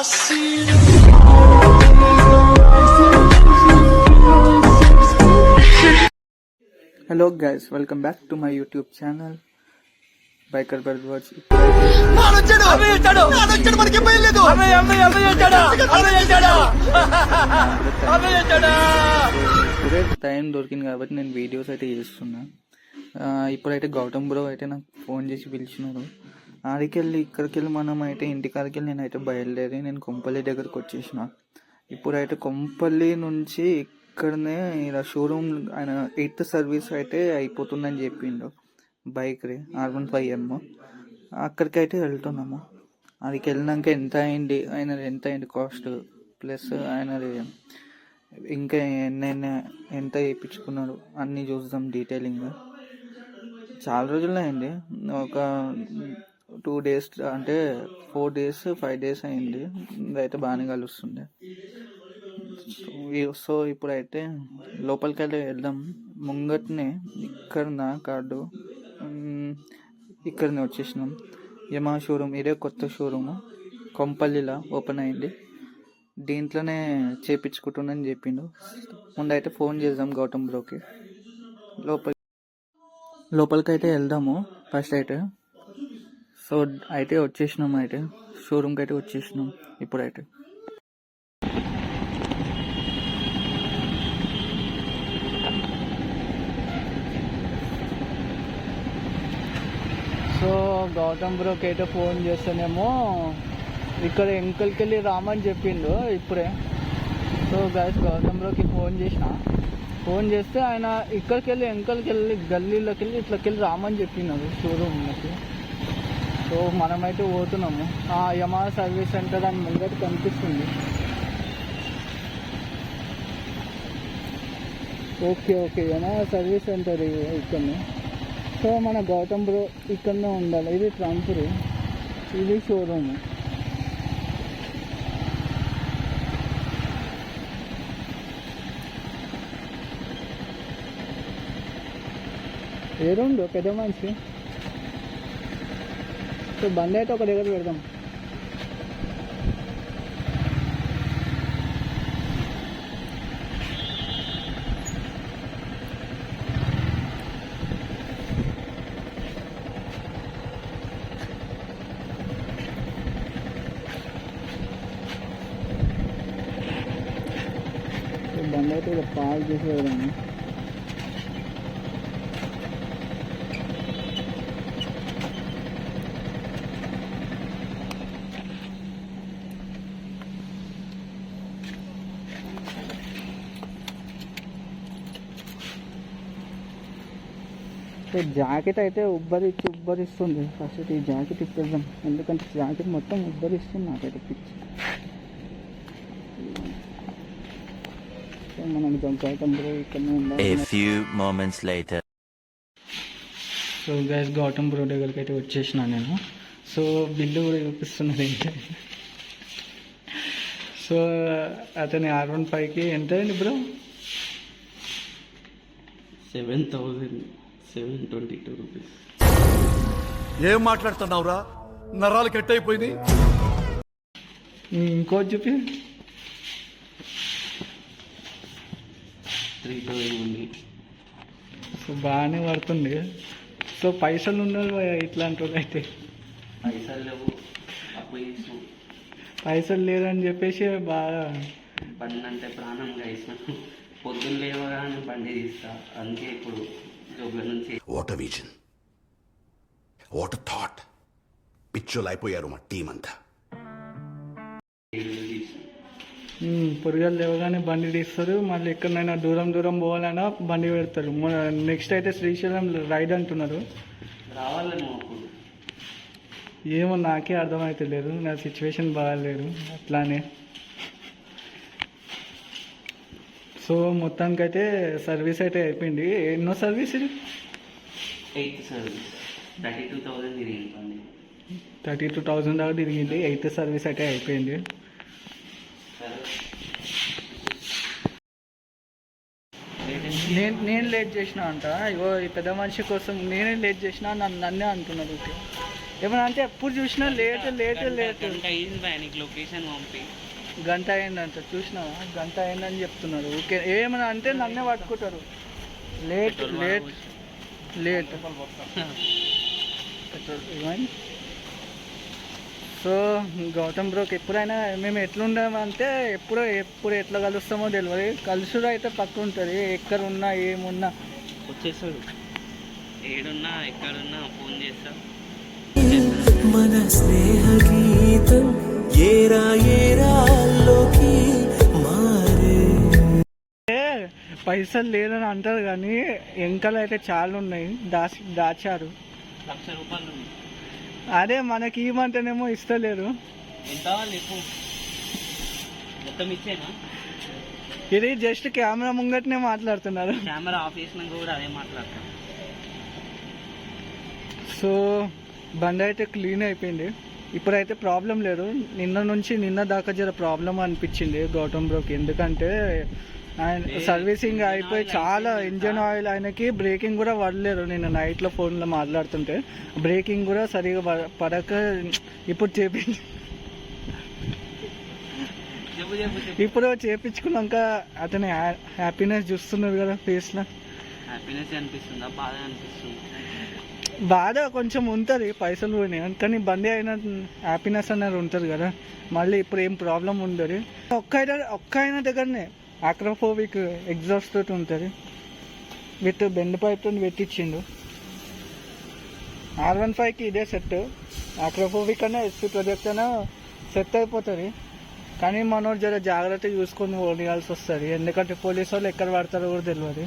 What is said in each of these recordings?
Hello guys, welcome back to my YouTube channel Biker Birds. ఇప్పుడే time దొరికింది కాబట్టి నేను వీడియోస్ అయితే చేస్తున్నా. ఇప్పుడైతే గౌతమ్ బ్రో అయితే నాకు ఫోన్ చేసి పిలిచినారు. ఆడికెళ్ళి ఇక్కడికెళ్ళి మనం అయితే ఇంటికాడికెళ్ళి నేనైతే బయలుదేరి నేను కొంపల్లి దగ్గరకు వచ్చేసిన. ఇప్పుడైతే కొంపల్లి నుంచి ఇక్కడనే ఇలా షోరూమ్ ఆయన 8th సర్వీస్ అయితే అయిపోతుందని చెప్పిండు. బైక్ రే R15M అక్కడికైతే వెళ్తున్నాము. అదికి వెళ్ళినాక ఎంత అయింది కాస్ట్ ప్లస్ ఆయనది ఇంకా ఎంత వేయించుకున్నాడు అన్నీ చూద్దాం డీటెయిలింగ్గా. చాలా రోజుల్లో అయింది, ఒక 2 days అంటే 4 days 5 days అయింది. ఇదైతే బాగానే కలుస్తుండే. సో ఇప్పుడైతే లోపలికి వెళ్ళి వెళ్దాం. ముంగట్నే ఇక్కడ నా కార్డు ఇక్కడనే వచ్చేసినాం. యమా షోరూమ్, ఇదే కొత్త షోరూము కొంపల్లిలా ఓపెన్ అయింది. దీంట్లోనే చేపించుకుంటున్నాను చెప్పిండు. ముందైతే ఫోన్ చేద్దాం గౌతమ్ బ్రోకి. లోపలికి అయితే వెళ్దాము ఫస్ట్ అయితే. సో అయితే వచ్చేసినాం, అయితే షోరూమ్కి అయితే వచ్చేసినాం ఇప్పుడైతే. సో గౌతమ్ బ్రోకి అయితే ఫోన్ చేస్తేనేమో ఇక్కడ ఎంకల్కెళ్ళి రామని చెప్పిండు ఇప్పుడే. సో గైస్ గౌతమ్ బ్రోకి ఫోన్ చేస్తే ఆయన ఇక్కడికెళ్ళి ఎంకల్కెళ్ళి గల్లీలోకి వెళ్ళి ఇట్లకెళ్ళి రామని చెప్పినాడు షోరూమ్కి. సో మనమైతే పోతున్నాము. యమా సర్వీస్ సెంటర్ అని ముందట కనిపిస్తుంది. ఓకే యమా సర్వీస్ సెంటర్ ఇక్కడనే. సో మన గౌతమ్ బ్రో ఇక్కడనే ఉండాలి. ఇది ట్రంపర్, ఇది షోరూమ్. ఏరుండు పెద్ద మనిషి. సో బండి అయితే ఒక దగ్గర పెడదాం. బండి అయితే ఇలా పార్క్ చేసి పెడదాము. జాకెట్ అయితే ఉబ్బరిస్తుంది. ఫస్ట్ ఈ జాకెట్ ఇప్పేద్దాం, ఎందుకంటే జాకెట్ మొత్తం ఉబ్బరిస్తుంది నాకైతే పిచ్చి. మనం గౌతమ్ బ్రో ఇక్కడనే ఉండాలి. సో గైస్ గౌతమ్ బ్రో దగ్గరికి అయితే వచ్చేసిన నేను. సో బిల్లు కూడా చూపిస్తున్నది ఏంటి. సో అతని R15కి ఎంత అయింది బ్రో? 7,722 రూపీస్. ఏం మాట్లాడుతున్నావురా, నరాలు కట్ అయిపోయింది. ఇంకోటి చూపి. 3,000. సో బాగానే పడుతుంది. సో పైసలు ఉన్నారు ఇట్లాంటి వాళ్ళు అయితే. పైసలు లేవు, అప్పు చేసిన. పైసలు లేదని చెప్పేసి బాగా బండి అంటే ప్రాణంగా ఇస్తాను. పొద్దున్న లేవగానే బండి తీస్తా, అందుకే ఇప్పుడు జోబుల నుంచి. What vision, what thought. పిచ్చోలు అయిపోయారు మా టీం అంతా. పొరగాలు లేవగానే బండి తీస్తారు. మళ్ళీ ఎక్కడైనా దూరం పోవాలన్నా బండి పెడతారు. నెక్స్ట్ అయితే శ్రీశైలం రైడ్ అంటున్నారు. రావాలేమో ఏమో నాకే అర్థమైతే లేదు, నా సిచ్యువేషన్ బాగాలేదు అట్లానే. సో మొత్తానికైతే సర్వీస్ అయితే అయిపోయింది. ఎన్నో సర్వీస్ ఇది? 8th service. 32,000 తిరిగింది. 32,000 దాకా తిరిగింది. 8th సర్వీస్ అయితే అయిపోయింది. నేను లేట్ చేసిన అంట. ఇగో ఈ పెద్ద మనిషి కోసం నేనే లేట్ చేసిన, నన్నే అంటున్నాడు. ఏమన్నా అంటే ఎప్పుడు చూసినా లేట్ లేట్ లేట్. గంట అయింది బాయ్ నీకు లొకేషన్ పంపి. గంట అయిందంట, చూసినావా? గంట అయిందని చెప్తున్నారు. ఓకే ఏమన్నా అంటే నన్నే పట్టుకుంటారు. లేట్ లేట్ లేట్ ఏమైంది? సో గౌతమ్ బ్రోకి ఎప్పుడైనా మేము ఎట్లుండామంటే ఎప్పుడు ఎట్లా కలుస్తామో తెలియదు. కలుసుడు అయితే పక్క ఉంటుంది. ఎక్కడ ఉన్నా ఏమున్నా వచ్చేసాడు. ఏడున్నా ఎక్కడున్నా ఫోన్ చేస్తా. మన స్నేహ గీతం ఏరా ఏరాల్లోకి మారే. పైసలు లేదని అంటారు కానీ వెంకలు అయితే చాలా ఉన్నాయి, దాచారు. 1,00,000 రూపాయలు ఉంది. అదే మనకి ఇవ్వమంటేనేమో ఇస్తలేరు. ఎంత లేపు మొత్తం ఇచ్చేనా? ఇది జస్ట్ కెమెరా ముంగటనే మాట్లాడుతున్నారు. కెమెరా ఆఫ్ చేసినాక కూడా అదే మాట్లాడతాను. సో బండి అయితే క్లీన్ అయిపోయింది. ఇప్పుడైతే ప్రాబ్లం లేదు. నిన్న దాకా జర ప్రాబ్లం అనిపించింది గౌతమ్ బ్రోకి. ఎందుకంటే ఆయన సర్వీసింగ్ అయిపోయి చాలా ఇంజన్ ఆయిల్, ఆయనకి బ్రేకింగ్ కూడా పడలేదు. నిన్న నైట్లో ఫోన్లో మాట్లాడుతుంటే బ్రేకింగ్ కూడా సరిగా పడక ఇప్పుడు ఇప్పుడు చేపించుకున్నాక అతని హ్యాపీనెస్ చూస్తున్నారు కదా ఫేస్లో. హ్యాపీనెస్ అనిపిస్తుందా, బాధ అనిపిస్తుంది? బాధ కొంచెం ఉంటుంది, పైసలు పోయినాయి కానీ బండి అయినా హ్యాపీనెస్ అనేది ఉంటుంది కదా. మళ్ళీ ఇప్పుడు ఏం ప్రాబ్లం ఉండదు. ఒక్క అయిన దగ్గరనే ఆక్రోఫోబిక్ ఎగ్జాస్ట్ తోటి ఉంటుంది. విత్ బెండ్ పైప్ తోటి పెట్టించిండు. R15కి ఇదే సెట్. ఆక్రోఫోబిక్ అన్నా SP ప్రొజెక్ట్ అయినా సెట్ అయిపోతుంది. కానీ మనం జర జాగ్రత్తగా చూసుకొని ఓడియాల్సి వస్తుంది. ఎందుకంటే పోలీసు వాళ్ళు ఎక్కడ పడతారో కూడా తెలియదు.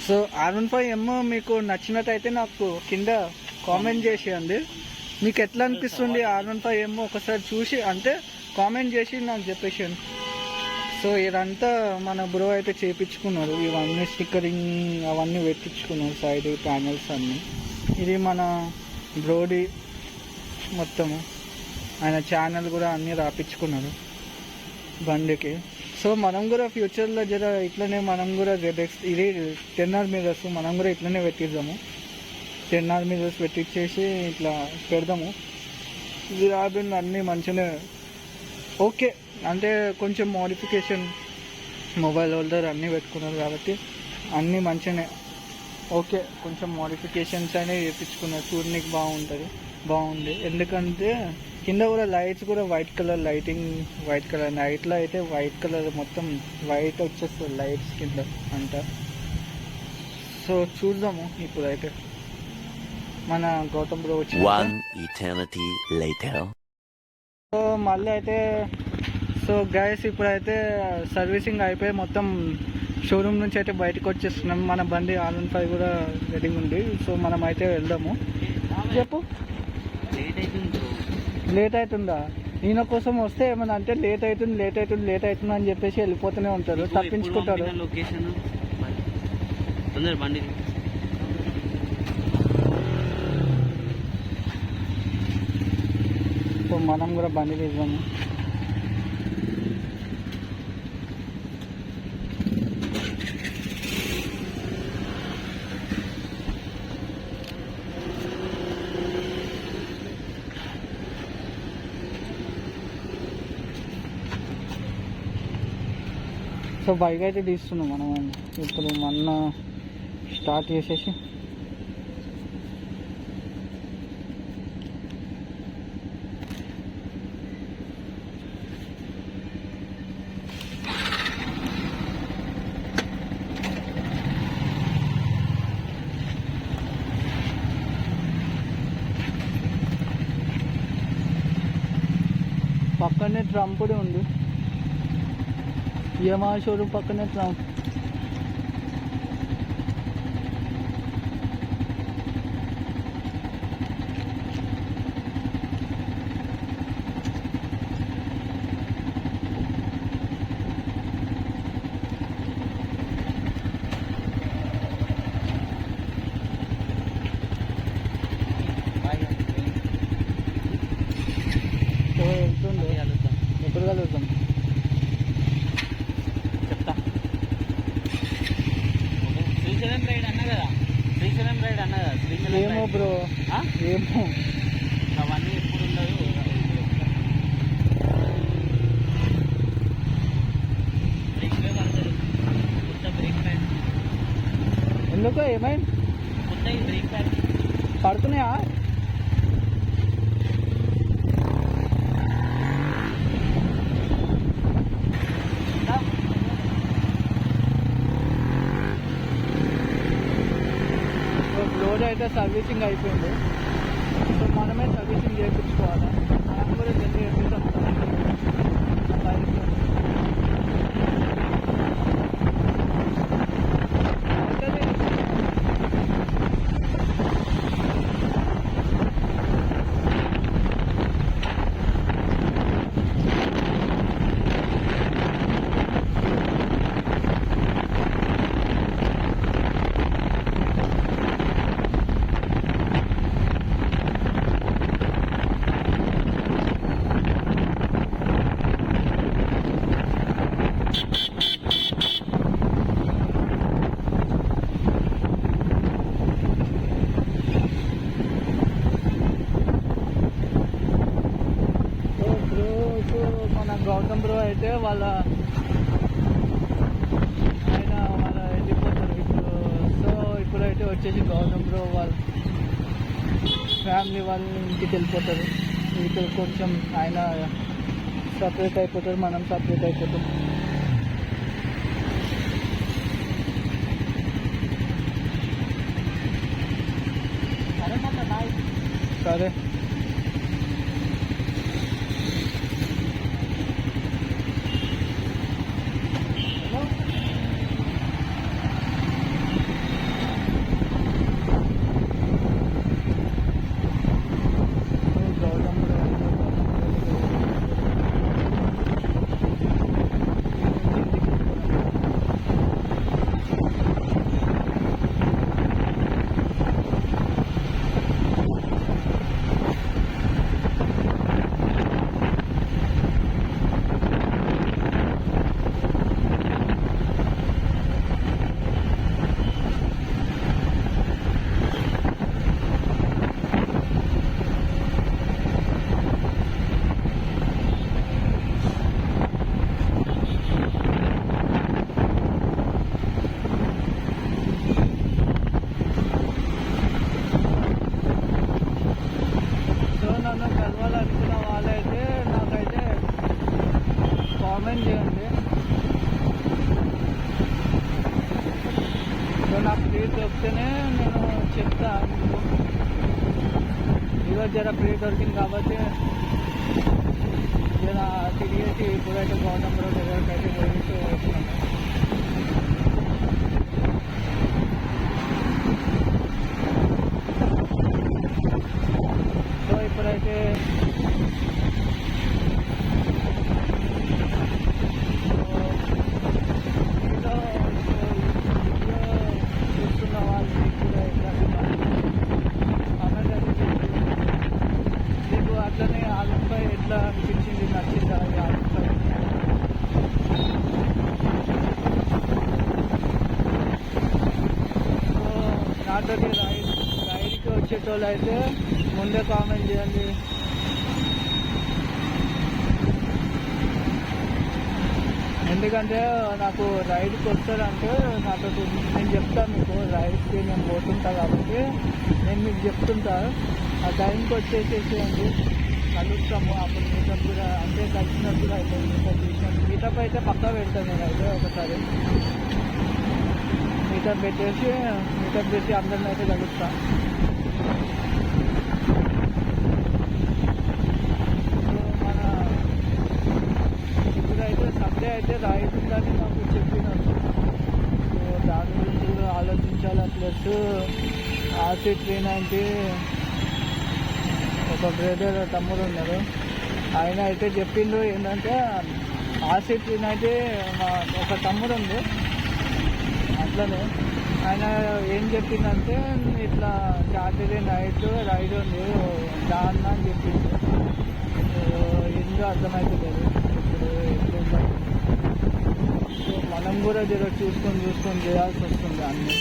సో R15M మీకు నచ్చినట్టయితే నాకు కింద కామెంట్ చేసేయండి. మీకు ఎట్లా అనిపిస్తుంది R15M ఒకసారి చూసి అంటే కామెంట్ చేసి నాకు చెప్పేసాను. సో ఇదంతా మన బ్రో అయితే చేయించుకున్నారు. ఇవన్నీ స్టిక్కరింగ్ అవన్నీ పెట్టించుకున్నారు, సైడ్ ప్యానల్స్ అన్నీ. ఇది మన బ్రోడి మొత్తము. ఆయన ఛానల్ కూడా అన్నీ రాపించుకున్నారు బండికి. సో మనం కూడా ఫ్యూచర్లో జర ఇట్లనే మనం కూడా ZX ఇది 10R మిర్రర్స్ మనం కూడా ఇట్లనే పెట్టిద్దాము. 10R మిర్రర్స్ పెట్టించేసి ఇట్లా పెడదాము. ఇది రాబిన్ అన్నీ మంచిగా ఓకే. అంటే కొంచెం మోడిఫికేషన్, మొబైల్ హోల్డర్ అన్నీ పెట్టుకున్నారు కాబట్టి అన్నీ మంచిగానే ఓకే. కొంచెం మోడిఫికేషన్స్ అనేవి చేయించుకున్నారు, చూడడానికి బాగుంది. ఎందుకంటే కింద కూడా లైట్స్ కూడా white colour lighting, white colour నైట్లో అయితే వైట్ కలర్ మొత్తం వైట్ వచ్చేస్తుంది లైట్స్ కింద అంతా. సో చూద్దాము ఇప్పుడైతే మన గౌతమ్ బ్రో వచ్చి. సో మళ్ళీ అయితే సో గైస్ ఇప్పుడైతే సర్వీసింగ్ అయిపోయి మొత్తం షోరూమ్ నుంచి అయితే బయటకు వచ్చేస్తున్నాం. మన బండి R15 కూడా రెడీ ఉంది. సో మనం అయితే వెళ్దాము. చెప్పు. లేట్ అవుతుందా? ఈయన కోసం వస్తే ఏమన్నా అంటే లేట్ అవుతుంది అని చెప్పేసి వెళ్ళిపోతూనే ఉంటారు, తప్పించుకుంటారు. లొకేషన్ తొందర బండి. సో మనం కూడా బండి తీద్దాము. సో బైక్ అయితే తీస్తున్నాం మనం ఇప్పుడు. మొన్న స్టార్ట్ చేసేసి పక్కనే ట్రంప్ కూడా ఉంది. యమహా షోరూమ్ పక్కనే ట్రంప్. వెళ్తుంది. ఎప్పుడు కలుగుతాం చెప్తా. శ్రీశైలం రైడ్ అన్నా కదా. ఏమో బ్రో ఏమో అవన్నీ ఎప్పుడు ఉండదు. బ్రేక్ పడతారు, కొత్త బ్రేక్ ప్యాడ్, ఎందుకో ఏమైంది కొత్త బ్రేక్ ప్యాడ్ పడుతున్నాయా? లోడ్ అయితే సర్వీసింగ్ అయిపోయింది. సో మనమే సర్వీసింగ్ చేయించుకోవాలి. మనం కూడా జల్దీ చేపిస్తాం. గౌతమ్ బ్రో అయితే వాళ్ళ వెళ్ళిపోతారు ఇప్పుడు. సో ఇప్పుడైతే వచ్చేసి గౌతమ్ బ్రో వాళ్ళ ఫ్యామిలీ వాళ్ళ ఇంటికి వెళ్ళిపోతారు. ఇక్కడ కొంచెం ఆయన సపరేట్ అయిపోతారు, మనం సపరేట్ అయిపోతాం. సరే కలవాలనుకున్న వాళ్ళైతే నాకైతే కామెంట్ చేయండి. సో నాకు ఫ్రీ దొరికితేనే నేను చెప్తాను. ఈరోజు జర ఫ్రీ దొరికింది కాబట్టి జర తిరిగేసి ఇప్పుడైతే గౌతమ్ బ్రో దగ్గరికి అయితే పోయేసి వస్తున్నాను. సో ఇప్పుడైతే చూస్తున్న వాళ్ళకి కూడా కామెంట్ అయితే మీకు అట్లనే ఆలపై ఎట్లా అనిపించింది, నచ్చిందా ఈ ఆలపై? సో నాతోటి రైడ్కి వచ్చేటోళ్ళు అయితే ముందే కామెంట్ చేయండి. ఎందుకంటే నాకు రైడ్కి వస్తారంటే నాతో నేను చెప్తాను మీకు, రైడ్కి నేను పోతుంటా కాబట్టి నేను మీకు చెప్తుంటా. ఆ టైంకి వచ్చేసేసేయండి, కలుస్తాము. అప్పుడు మీటప్ కూడా అంటే కలిసినప్పుడు కూడా అయిపోయింది. మీటప్ చేసినప్పుడు మీటప్ అయితే పక్కా పెడతాను నేను అయితే ఒకసారి మీటప్ చేసి అందరిని అయితే కలుస్తాను. ఇప్పుడైతే సండే అయితే రైడ్ ఉందని నాకు చెప్పినారు. సో దాని గురించి కూడా ఆలోచించాలి. ప్లస్ RC390 ఒక బ్రదర్ తమ్ముడు ఉన్నారు, ఆయన అయితే చెప్పిండు ఏంటంటే RC390 ఒక తమ్ముడు ఉంది అట్లనే. ఆయన ఏం చెప్పిందంటే ఇట్లా సాటర్డే నైట్ రైడ్ ఉంది దాన్న అని చెప్పింది. ఎందుకు అర్థమవుతలేదు ఇప్పుడు ఎట్లా. సో మనం కూడా జర చూసుకొని చేయాల్సి వస్తుంది అన్నీ.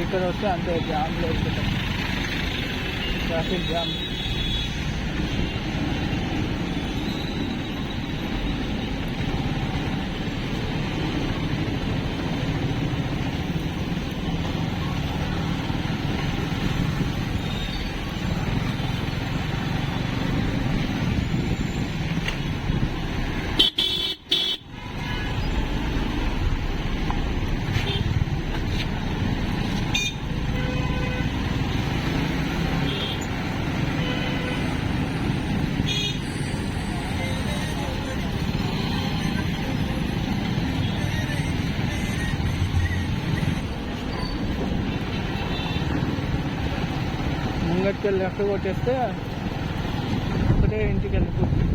ఇక్కడ వస్తే అంతే జామ్లో వెళ్తుంటాం, ట్రాఫిక్ జామ్. ముంగట్కి వెళ్ళి లెఫ్ట్ కొట్టేస్తే ఒకటే ఇంటికి వెళ్ళిపోతుంది.